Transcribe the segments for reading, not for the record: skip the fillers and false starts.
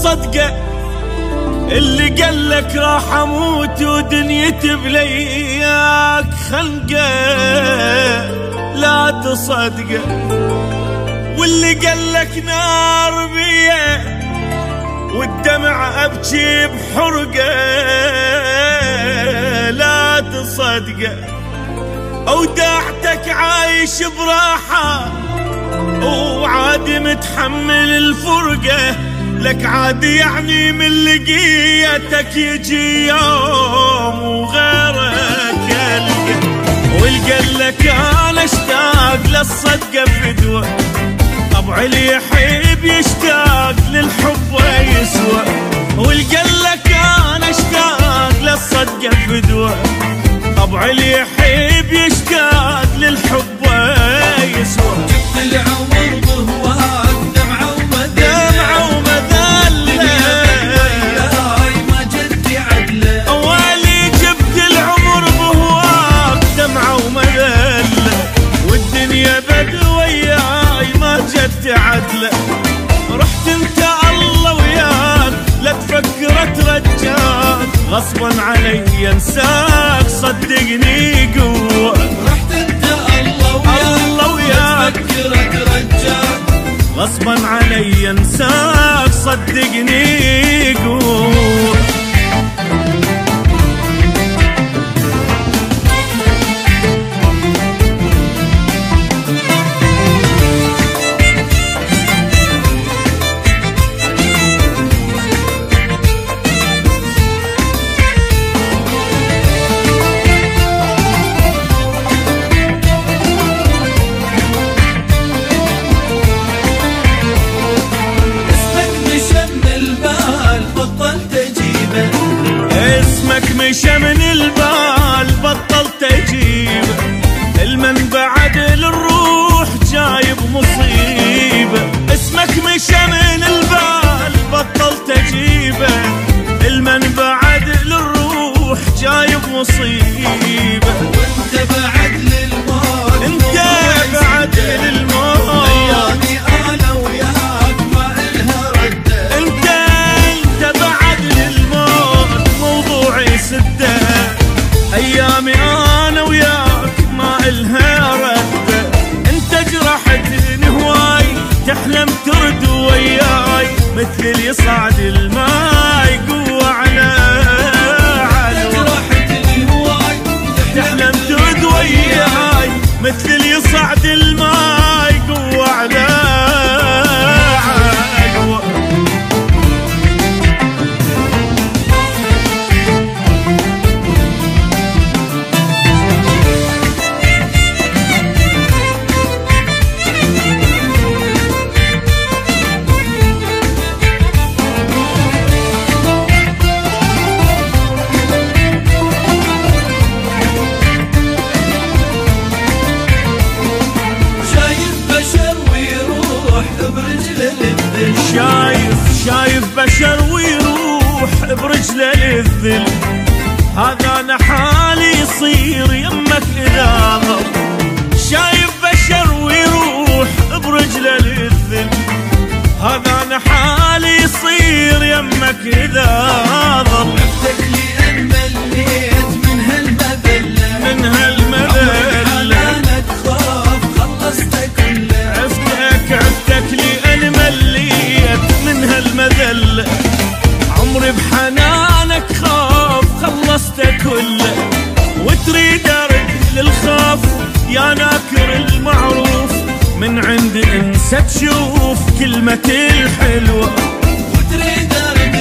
صدقه اللي قالك راح اموت ودنيتي بلياك خنقه، لا تصدقه. واللي قالك نار بيه والدمع ابكي بحرقه، لا تصدقه. اودعتك عايش براحه وعادي متحمل الفرقه، لك عادي يعني من لقيتك يجي يوم وغيرك يلقى. والقلك انا اشتاق للصدقه فدوه، طبع اللي يحب يشتاق للحب ويسوى. والقلك انا اشتاق للصدقه فدوه، طبع اللي يحب يشتاق للحب ويسوى. جبت العمر بهواك دمعه ومذله، ما جدي عدله. اولي جبت العمر بهواك دمعه ومذله، والدنيا بد وياي ما جدي عدله. رحت انت الله وياك لا تفكر اترجاك، غصبا علي انساك صدقني قوه. رحت انت الله وياك لا تفكر اترجاك، غصبا علي انساك صدقني قوه. مشى من البال بطلت اجيبه، المن بعد للروح جايب مصيبه. اسمك مشى من البال بطلت اجيبه، المن بعد للروح جايب مصيبه. وانت بعد للموت، انت بعد للموت، ايامي انا وياك ما الها رده. انت بعد للموت موضوعي سده، ايامي انا وياك ما الها رده. انت جرحتني هواي تحلم ترد وياي، مثل اللي يصعد الماي قوه على علوه. جرحتني هواي تحلم ترد وياي، مثل اللي يصعد الماي قوه على علوه. شايف بشر ويروح برجله للذل، هذا انا حالي يصير يمك اذا ضل. شايف بشر ويروح برجله للذل، هذا انا حالي يصير يمك اذا ضل. عفتك لي ان مليت من هالمذله، من هالمذله انا تخاف خلصتك كله. عفتك لي ان مليت من هالمذله، عمري بحنانك خاف خلصته كله. وتريد ارد للخاف يا ناكر المعروف، من عندي انسى تشوف كلمتي الحلوه. وتريد ارد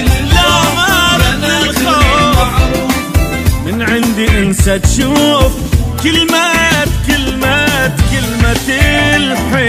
للخاف من عندي انسى تشوف كلمتي الحلوه.